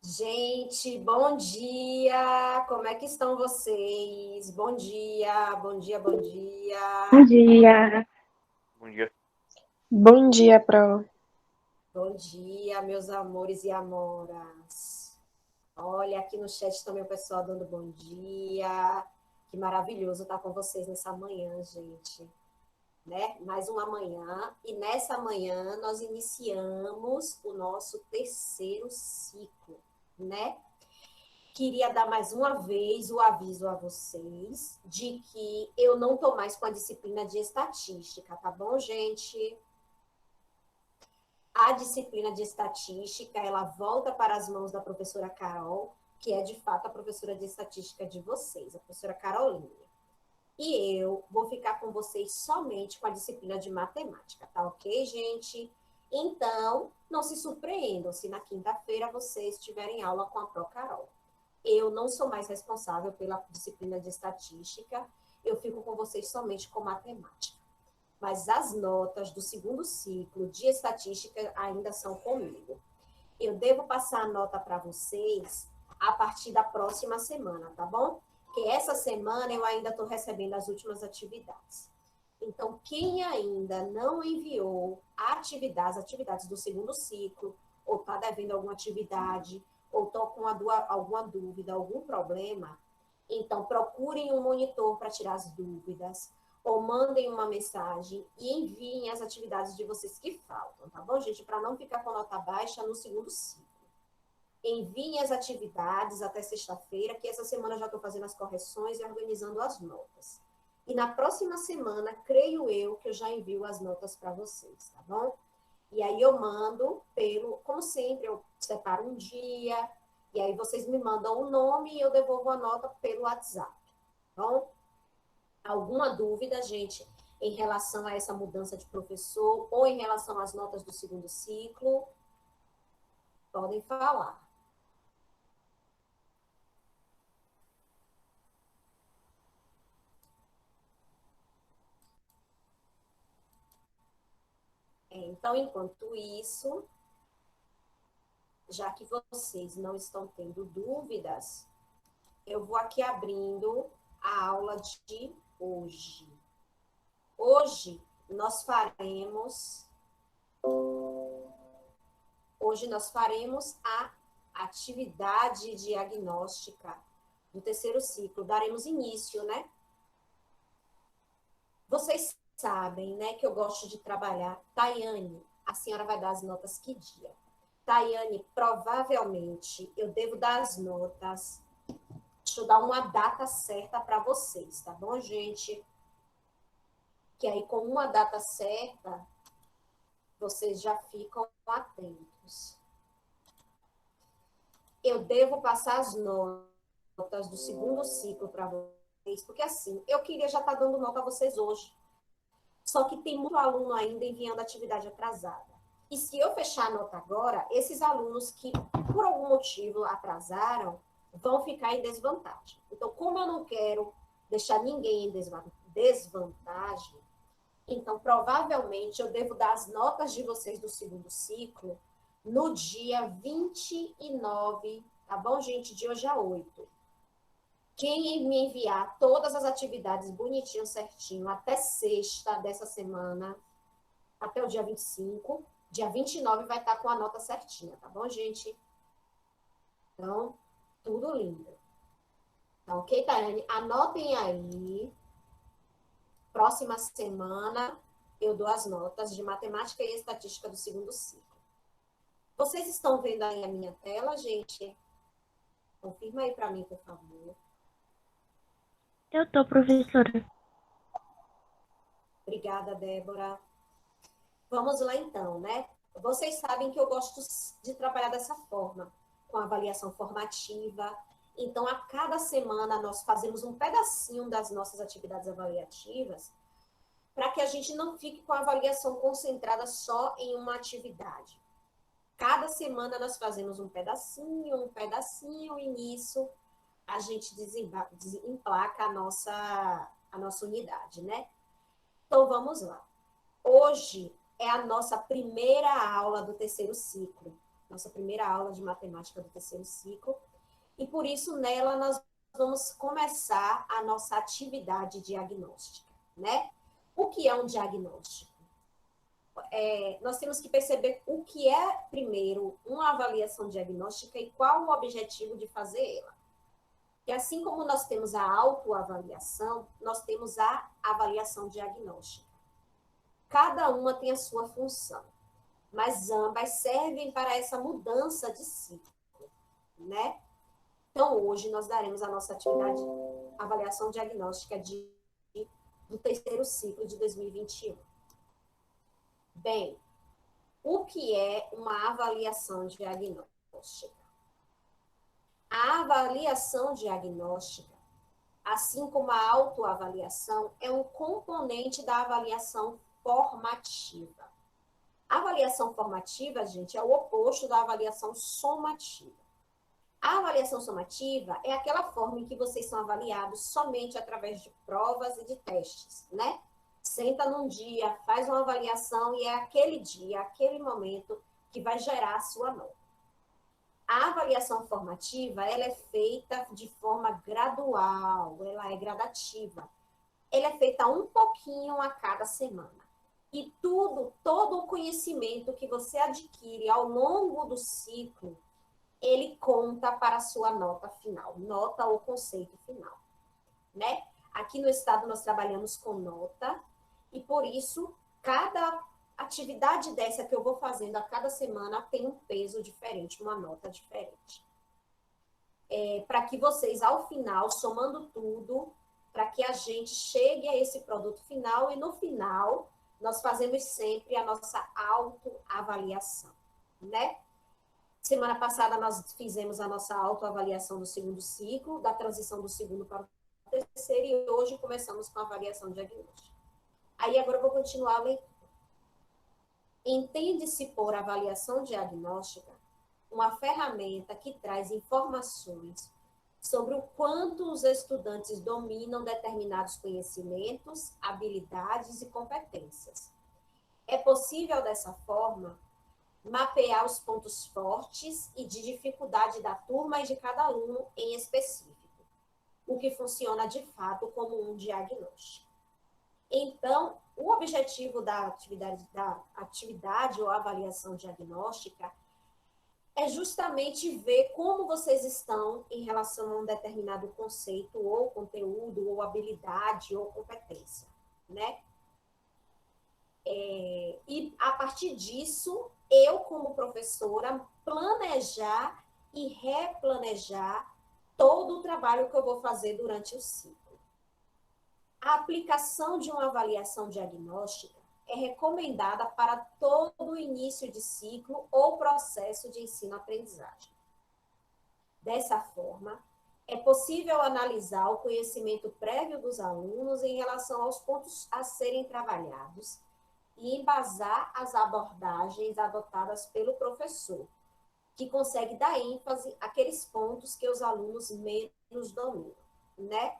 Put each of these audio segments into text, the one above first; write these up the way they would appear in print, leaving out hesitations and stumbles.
Gente, bom dia! Como é que estão vocês? Bom dia, bom dia, bom Bom dia. dia. Bom dia. Bom dia, Pro. Bom dia, meus amores e amoras. Olha, aqui no chat também o pessoal dando bom dia. Que maravilhoso estar com vocês nessa manhã, gente. Né? Mais uma manhã. E nessa manhã nós iniciamos o nosso terceiro ciclo, né? Queria dar mais uma vez o aviso a vocês de que eu não estou mais com a disciplina de estatística, tá bom, gente? A disciplina de estatística, ela volta para as mãos da professora Carol, que é de fato a professora de estatística de vocês, a professora Carolina. E eu vou ficar com vocês somente com a disciplina de matemática, tá ok, gente? Então, não se surpreendam se na quinta-feira vocês tiverem aula com a Pro Carol. Eu não sou mais responsável pela disciplina de estatística, eu fico com vocês somente com matemática. Mas as notas do segundo ciclo de estatística ainda são comigo. Eu devo passar a nota para vocês a partir da próxima semana, tá bom? Porque essa semana eu ainda estou recebendo as últimas atividades. Então, quem ainda não enviou as atividades do segundo ciclo, ou está devendo alguma atividade, ou está com alguma dúvida, algum problema, então procurem um monitor para tirar as dúvidas, ou mandem uma mensagem e enviem as atividades de vocês que faltam, tá bom, gente? Para não ficar com nota baixa no segundo ciclo. Enviem as atividades até sexta-feira, que essa semana eu já estou fazendo as correções e organizando as notas. E na próxima semana, creio eu, que eu já envio as notas para vocês, tá bom? E aí eu mando como sempre, eu separo um dia, e aí vocês me mandam o nome e eu devolvo a nota pelo WhatsApp, tá bom? Alguma dúvida, gente, em relação a essa mudança de professor ou em relação às notas do segundo ciclo? Podem falar. Então, enquanto isso, já que vocês não estão tendo dúvidas, eu vou aqui abrindo a aula de hoje. Hoje nós faremos a atividade diagnóstica do terceiro ciclo. Daremos início, né? Vocês sabem, né, que eu gosto de trabalhar. Tayane, a senhora vai dar as notas que dia? Tayane, provavelmente eu devo dar as notas. Deixa eu dar uma data certa para vocês, tá bom, gente? Que aí, com uma data certa, vocês já ficam atentos. Eu devo passar as notas do segundo ciclo para vocês, porque assim, eu queria já estar dando nota a vocês hoje. Só que tem muito aluno ainda enviando atividade atrasada. E se eu fechar a nota agora, esses alunos que, por algum motivo, atrasaram, vão ficar em desvantagem. Então, como eu não quero deixar ninguém em desvantagem, então, provavelmente, eu devo dar as notas de vocês do segundo ciclo no dia 29, tá bom, gente? De hoje a 8. Quem me enviar todas as atividades bonitinho, certinho, até sexta dessa semana, até o dia 25, dia 29 vai estar com a nota certinha, tá bom, gente? Então, tudo lindo. Tá ok, Tayane? Anotem aí. Próxima semana eu dou as notas de matemática e estatística do segundo ciclo. Vocês estão vendo aí a minha tela, gente? Confirma aí para mim, por favor. Eu tô, professora. Obrigada, Débora. Vamos lá então, né? Vocês sabem que eu gosto de trabalhar dessa forma, com avaliação formativa. Então, a cada semana nós fazemos um pedacinho das nossas atividades avaliativas, para que a gente não fique com a avaliação concentrada só em uma atividade. Cada semana nós fazemos um pedacinho, e nisso a gente emplaca a nossa unidade, né? Então, vamos lá. Hoje é a nossa primeira aula do terceiro ciclo. nossa primeira aula de matemática do terceiro ciclo, e por isso nela nós vamos começar a nossa atividade diagnóstica, né? O que é um diagnóstico? Nós temos que perceber o que é, primeiro, uma avaliação diagnóstica e qual o objetivo de fazer ela. E assim como nós temos a autoavaliação, nós temos a avaliação diagnóstica. Cada uma tem a sua função, mas ambas servem para essa mudança de ciclo, né? Então, hoje nós daremos a nossa atividade avaliação diagnóstica do terceiro ciclo de 2021. Bem, o que é uma avaliação diagnóstica? A avaliação diagnóstica, assim como a autoavaliação, é um componente da avaliação formativa. A avaliação formativa, gente, é o oposto da avaliação somativa. A avaliação somativa é aquela forma em que vocês são avaliados somente através de provas e de testes, né? Senta num dia, faz uma avaliação e é aquele dia, aquele momento que vai gerar a sua nota. A avaliação formativa, ela é feita de forma gradual, ela é gradativa. Ela é feita um pouquinho a cada semana. E todo o conhecimento que você adquire ao longo do ciclo, ele conta para a sua nota final, nota ou conceito final, né? Aqui no estado nós trabalhamos com nota, e por isso, cada atividade dessa que eu vou fazendo a cada semana tem um peso diferente, uma nota diferente. Para que vocês, ao final, somando tudo, para que a gente chegue a esse produto final, e no final, nós fazemos sempre a nossa autoavaliação, né? Semana passada, nós fizemos a nossa autoavaliação do segundo ciclo, da transição do segundo para o terceiro, e hoje começamos com a avaliação diagnóstica. Aí, agora eu vou continuar a leitura. Entende-se por avaliação diagnóstica uma ferramenta que traz informações sobre o quanto os estudantes dominam determinados conhecimentos, habilidades e competências. É possível, dessa forma, mapear os pontos fortes e de dificuldade da turma e de cada aluno em específico, o que funciona de fato como um diagnóstico. Então, o objetivo da atividade ou avaliação diagnóstica é justamente ver como vocês estão em relação a um determinado conceito, ou conteúdo, ou habilidade, ou competência, né? E, a partir disso, eu, como professora, planejar e replanejar todo o trabalho que eu vou fazer durante o ciclo. A aplicação de uma avaliação diagnóstica é recomendada para todo o início de ciclo ou processo de ensino-aprendizagem. Dessa forma, é possível analisar o conhecimento prévio dos alunos em relação aos pontos a serem trabalhados e embasar as abordagens adotadas pelo professor, que consegue dar ênfase àqueles pontos que os alunos menos dominam, né?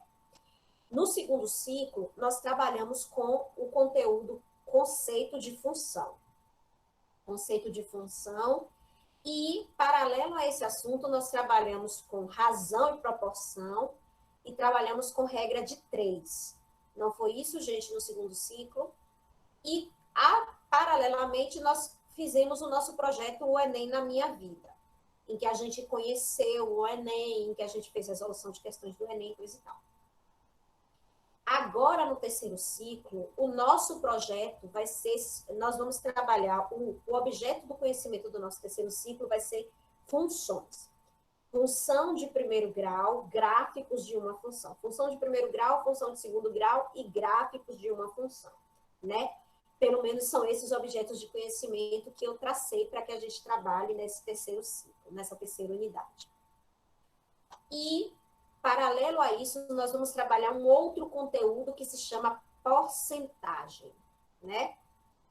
No segundo ciclo, nós trabalhamos com o conteúdo conceito de função. Conceito de função, e, paralelo a esse assunto, nós trabalhamos com razão e proporção, e trabalhamos com regra de 3. Não foi isso, gente, no segundo ciclo? E, paralelamente, nós fizemos o nosso projeto O Enem na Minha Vida, em que a gente conheceu o Enem, em que a gente fez resolução de questões do Enem, coisa e tal. Agora, no terceiro ciclo, o nosso projeto vai ser, nós vamos trabalhar, o objeto do conhecimento do nosso terceiro ciclo vai ser funções. Função de primeiro grau, gráficos de uma função. Função de primeiro grau, função de segundo grau e gráficos de uma função, né? Pelo menos são esses objetos de conhecimento que eu tracei para que a gente trabalhe nesse terceiro ciclo, nessa terceira unidade. E, paralelo a isso, nós vamos trabalhar um outro conteúdo que se chama porcentagem, né?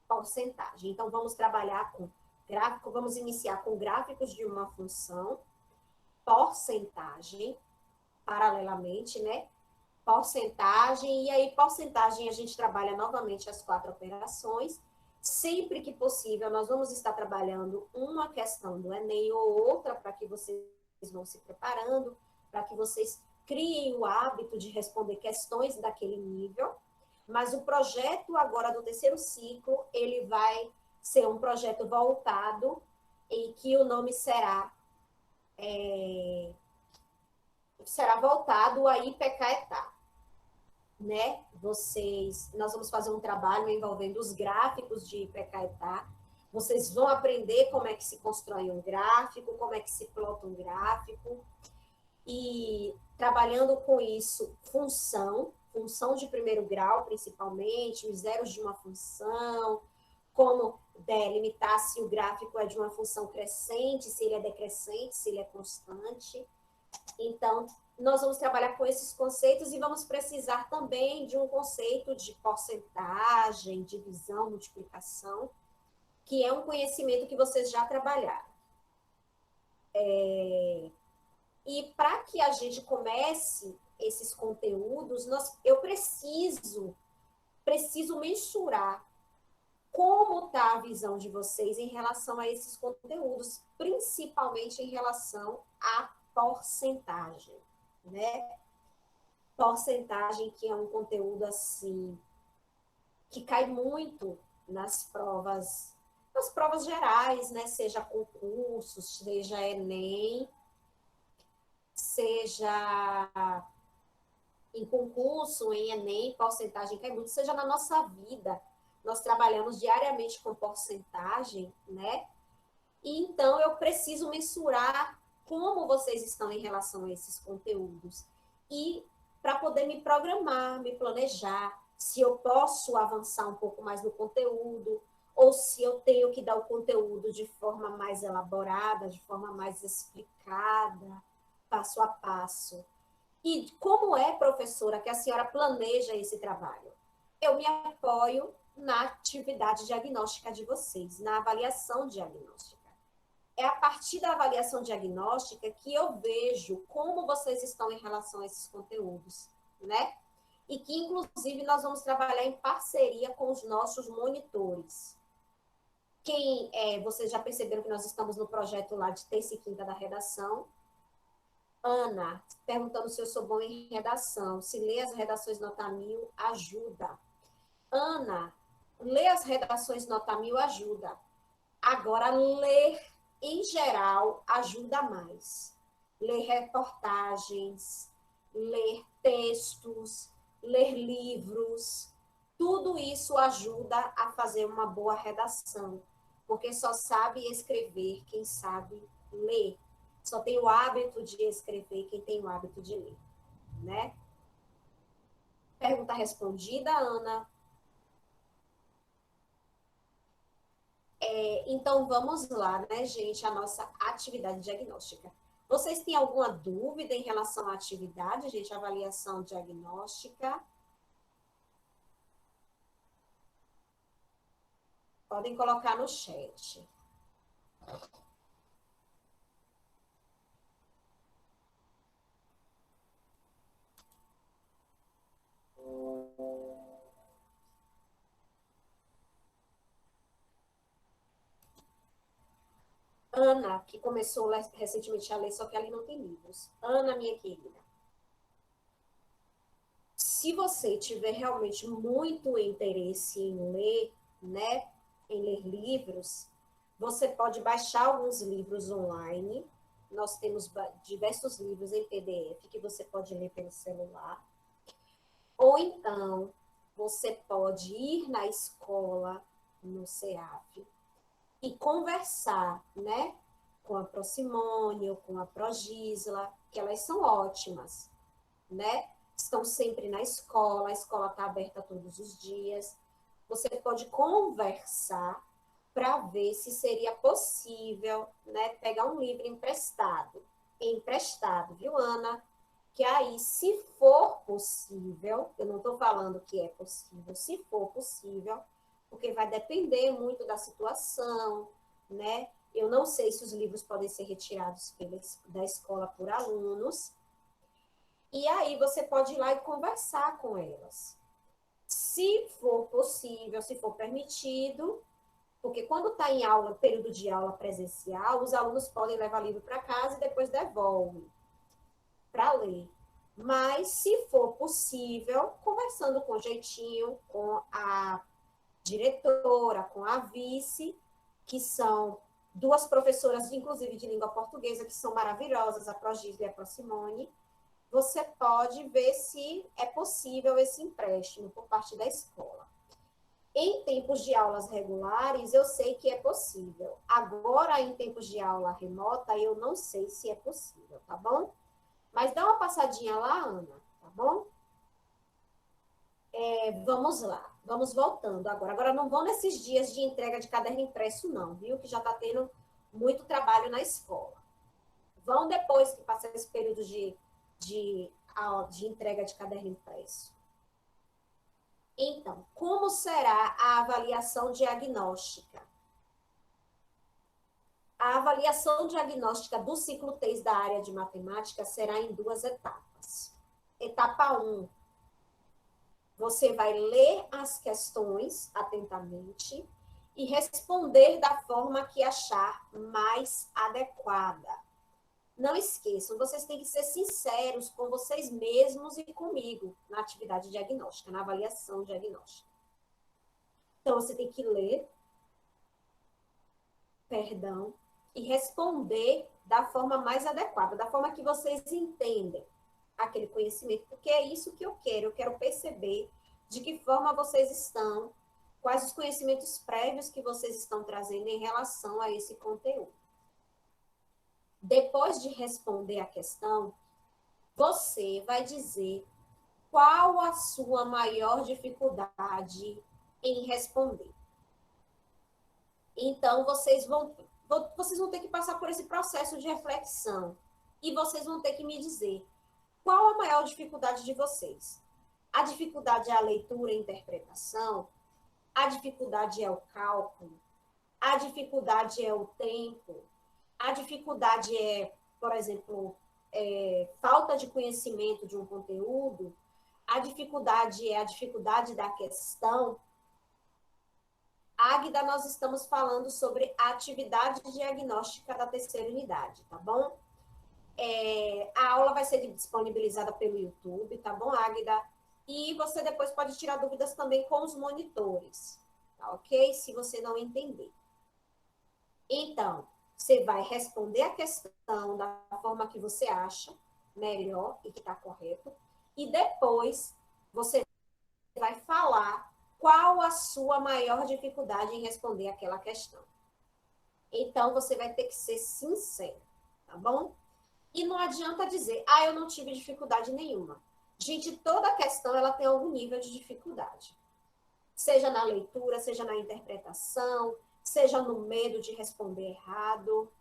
Porcentagem. Então, vamos trabalhar com gráfico, vamos iniciar com gráficos de uma função, porcentagem, paralelamente, né? Porcentagem, e aí porcentagem a gente trabalha novamente as 4 operações, Sempre que possível, nós vamos estar trabalhando uma questão do Enem ou outra para que vocês vão se preparando, para que vocês criem o hábito de responder questões daquele nível. Mas o projeto agora do terceiro ciclo, ele vai ser um projeto voltado em que o nome será voltado a IPCAETA, né? Nós vamos fazer um trabalho envolvendo os gráficos de IPCAETA. Vocês vão aprender como é que se constrói um gráfico, como é que se plota um gráfico, e trabalhando com isso, função de primeiro grau, principalmente, os zeros de uma função, como delimitar se o gráfico é de uma função crescente, se ele é decrescente, se ele é constante. Então, nós vamos trabalhar com esses conceitos e vamos precisar também de um conceito de porcentagem, divisão, multiplicação, que é um conhecimento que vocês já trabalharam. E para que a gente comece esses conteúdos, eu preciso mensurar como está a visão de vocês em relação a esses conteúdos, principalmente em relação à porcentagem, né? Porcentagem, que é um conteúdo assim que cai muito nas provas gerais, né? Seja concursos, seja Enem, seja em concurso, em Enem, porcentagem cai muito, seja na nossa vida. Nós trabalhamos diariamente com porcentagem, né? E então eu preciso mensurar como vocês estão em relação a esses conteúdos. E para poder me programar, me planejar, se eu posso avançar um pouco mais no conteúdo, ou se eu tenho que dar o conteúdo de forma mais elaborada, de forma mais explicada, passo a passo. E como é, professora, que a senhora planeja esse trabalho? Eu me apoio na atividade diagnóstica de vocês, na avaliação diagnóstica. É a partir da avaliação diagnóstica que eu vejo como vocês estão em relação a esses conteúdos, né? E que, inclusive, nós vamos trabalhar em parceria com os nossos monitores. Vocês já perceberam que nós estamos no projeto lá de terça e quinta da redação. Ana, perguntando se eu sou bom em redação. Se ler as redações nota 1000, ajuda. Ana, ler as redações nota 1000 ajuda. Agora, ler em geral ajuda mais. Ler reportagens, ler textos, ler livros, tudo isso ajuda a fazer uma boa redação, porque só sabe escrever quem sabe ler. Só tem o hábito de escrever quem tem o hábito de ler, né? Pergunta respondida, Ana. Então, vamos lá, né, gente, a nossa atividade diagnóstica. Vocês têm alguma dúvida em relação à atividade, gente, avaliação diagnóstica? Podem colocar no chat. Ana, que começou recentemente a ler, só que ali não tem livros. Ana, minha querida, se você tiver realmente muito interesse em ler, né, em ler livros, você pode baixar alguns livros online. Nós temos diversos livros em PDF que você pode ler pelo celular. Ou então, você pode ir na escola, no CEAF, e conversar, né, com a Procimônio, com a Progisla, que elas são ótimas, né? Estão sempre na escola, a escola está aberta todos os dias. Você pode conversar para ver se seria possível, né, pegar um livro emprestado, viu, Ana? Que aí, se for possível, eu não estou falando que é possível, se for possível, porque vai depender muito da situação, né? Eu não sei se os livros podem ser retirados da escola por alunos. E aí você pode ir lá e conversar com elas. Se for possível, se for permitido, porque quando está em aula, período de aula presencial, os alunos podem levar livro para casa e depois devolvem para ler. Mas, se for possível, conversando com jeitinho, com a diretora, com a vice, que são duas professoras, inclusive de língua portuguesa, que são maravilhosas, a Progília e a Procimone, você pode ver se é possível esse empréstimo por parte da escola. Em tempos de aulas regulares, eu sei que é possível. Agora, em tempos de aula remota, eu não sei se é possível, tá bom? Mas dá uma passadinha lá, Ana, tá bom? Vamos lá, vamos voltando agora. Agora não vão nesses dias de entrega de caderno impresso, não, viu? Que já está tendo muito trabalho na escola. Vão depois que passar esse período de entrega de caderno impresso. Então, como será a avaliação diagnóstica? A avaliação diagnóstica do ciclo 3 da área de matemática será em 2 etapas. Etapa 1, você vai ler as questões atentamente e responder da forma que achar mais adequada. Não esqueçam, vocês têm que ser sinceros com vocês mesmos e comigo na atividade diagnóstica, na avaliação diagnóstica. Então, você tem que ler, e responder da forma mais adequada, da forma que vocês entendem aquele conhecimento, porque é isso que eu quero perceber de que forma vocês estão, quais os conhecimentos prévios que vocês estão trazendo em relação a esse conteúdo. Depois de responder a questão, você vai dizer qual a sua maior dificuldade em responder. Então, vocês vão ter que passar por esse processo de reflexão e vocês vão ter que me dizer qual a maior dificuldade de vocês. A dificuldade é a leitura e interpretação? A dificuldade é o cálculo? A dificuldade é o tempo? A dificuldade é, por exemplo, falta de conhecimento de um conteúdo? A dificuldade é a dificuldade da questão? Águida, nós estamos falando sobre a atividade diagnóstica da terceira unidade, tá bom? A aula vai ser disponibilizada pelo YouTube, tá bom, Águida? E você depois pode tirar dúvidas também com os monitores, tá ok? Se você não entender. Então, você vai responder a questão da forma que você acha melhor e que está correto, e depois você vai falar qual a sua maior dificuldade em responder aquela questão. Então, você vai ter que ser sincero, tá bom? E não adianta dizer, eu não tive dificuldade nenhuma. Gente, toda questão, ela tem algum nível de dificuldade. Seja na leitura, seja na interpretação, seja no medo de responder errado.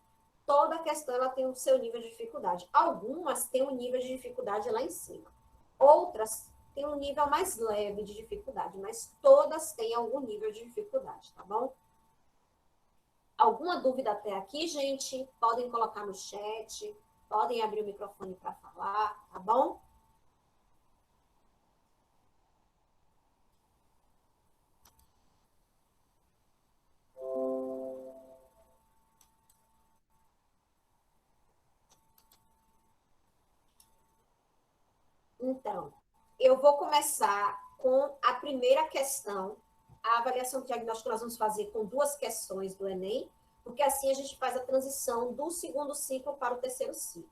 Toda questão, ela tem o seu nível de dificuldade. Algumas têm um nível de dificuldade lá em cima. Outras têm um nível mais leve de dificuldade, mas todas têm algum nível de dificuldade, tá bom? Alguma dúvida até aqui, gente? Podem colocar no chat, podem abrir o microfone para falar, tá bom? Então, eu vou começar com a primeira questão. A avaliação diagnóstica nós vamos fazer com 2 questões do Enem, porque assim a gente faz a transição do segundo ciclo para o terceiro ciclo.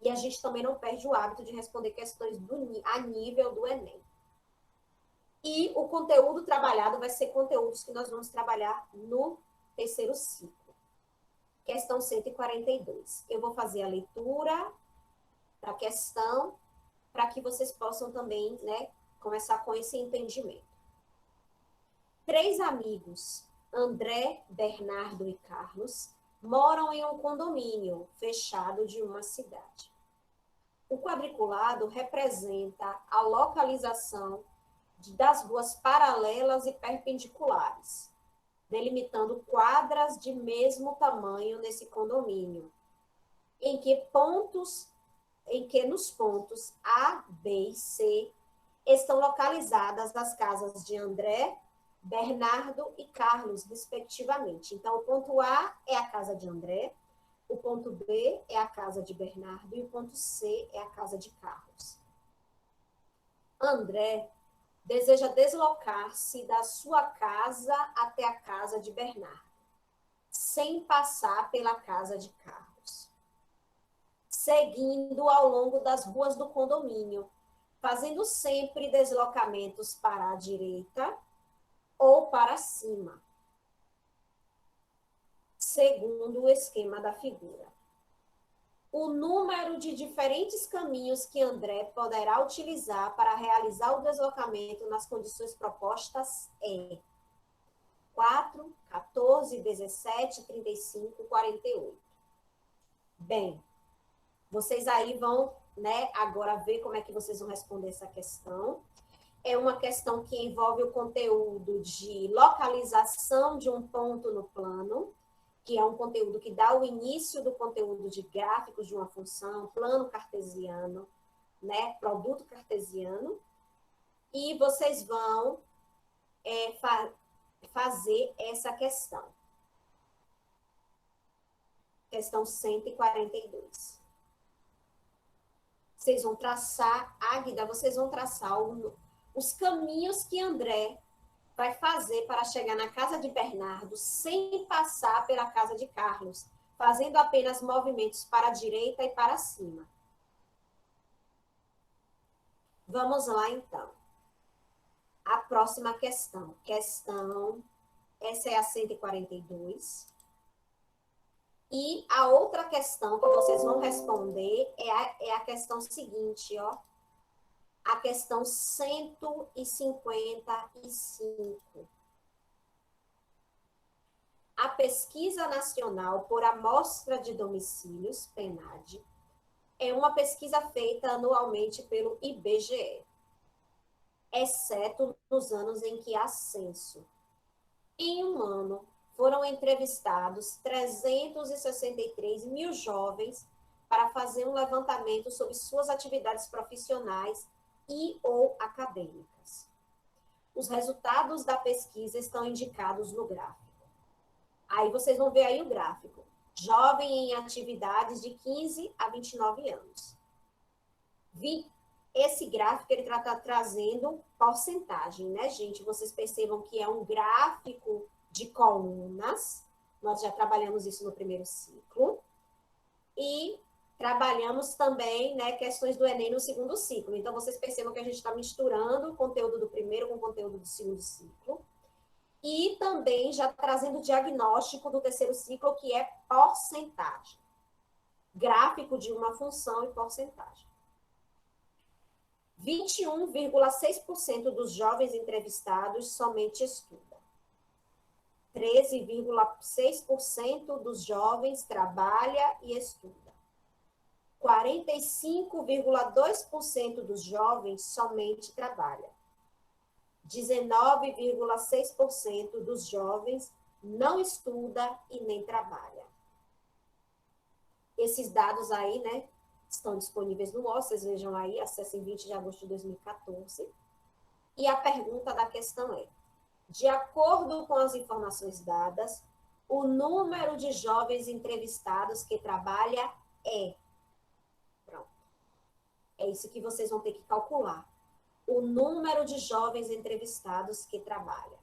E a gente também não perde o hábito de responder questões a nível do Enem. E o conteúdo trabalhado vai ser conteúdos que nós vamos trabalhar no terceiro ciclo. Questão 142. Eu vou fazer a leitura da questão para que vocês possam também, né, começar com esse entendimento. 3 amigos, André, Bernardo e Carlos, moram em um condomínio fechado de uma cidade. O quadriculado representa a localização das ruas paralelas e perpendiculares, delimitando quadras de mesmo tamanho nesse condomínio, em que nos pontos A, B e C estão localizadas nas casas de André, Bernardo e Carlos, respectivamente. Então, o ponto A é a casa de André, o ponto B é a casa de Bernardo e o ponto C é a casa de Carlos. André deseja deslocar-se da sua casa até a casa de Bernardo, sem passar pela casa de Carlos, seguindo ao longo das ruas do condomínio, fazendo sempre deslocamentos para a direita ou para cima, segundo o esquema da figura. O número de diferentes caminhos que André poderá utilizar para realizar o deslocamento nas condições propostas é 4, 14, 17, 35, 48. Bem, vocês aí vão, né, agora ver como é que vocês vão responder essa questão. É uma questão que envolve o conteúdo de localização de um ponto no plano, que é um conteúdo que dá o início do conteúdo de gráficos de uma função, plano cartesiano, né, produto cartesiano, e vocês vão fazer essa questão. Questão 142. Vocês vão traçar, Águida, vocês vão traçar os caminhos que André vai fazer para chegar na casa de Bernardo sem passar pela casa de Carlos, fazendo apenas movimentos para a direita e para cima. Vamos lá, então. A próxima questão. Essa é a 142. E a outra questão que vocês vão responder é a questão seguinte, ó. A questão 155. A Pesquisa Nacional por Amostra de Domicílios, PNAD, é uma pesquisa feita anualmente pelo IBGE, exceto nos anos em que há censo. Em um ano, foram entrevistados 363 mil jovens para fazer um levantamento sobre suas atividades profissionais e ou acadêmicas. Os resultados da pesquisa estão indicados no gráfico. Aí vocês vão ver aí o gráfico. Jovem em atividades de 15 a 29 anos. Esse gráfico ele está trazendo porcentagem, né, gente? Vocês percebam que é um gráfico de colunas. Nós já trabalhamos isso no primeiro ciclo. E trabalhamos também, né, questões do Enem no segundo ciclo. Então, vocês percebam que a gente está misturando o conteúdo do primeiro com o conteúdo do segundo ciclo. E também já trazendo o diagnóstico do terceiro ciclo, que é porcentagem. Gráfico de uma função e porcentagem. 21,6% dos jovens entrevistados somente estuda. 13,6% dos jovens trabalha e estuda. 45,2% dos jovens somente trabalha. 19,6% dos jovens não estuda e nem trabalha. Esses dados aí, né, estão disponíveis no UOL, vocês vejam aí, acessem 20 de agosto de 2014. E a pergunta da questão é: de acordo com as informações dadas, o número de jovens entrevistados que trabalha é... Pronto. É isso que vocês vão ter que calcular. O número de jovens entrevistados que trabalha.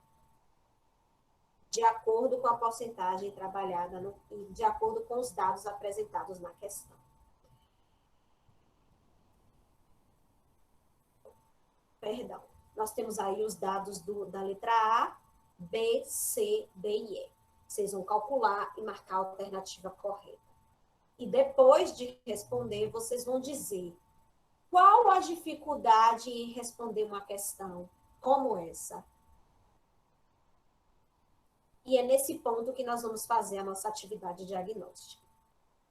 De acordo com a porcentagem trabalhada e de acordo com os dados apresentados na questão. Perdão. Nós temos aí os dados da letra A, B, C, D e E. Vocês vão calcular e marcar a alternativa correta. E depois de responder, vocês vão dizer qual a dificuldade em responder uma questão como essa. E é nesse ponto que nós vamos fazer a nossa atividade diagnóstica.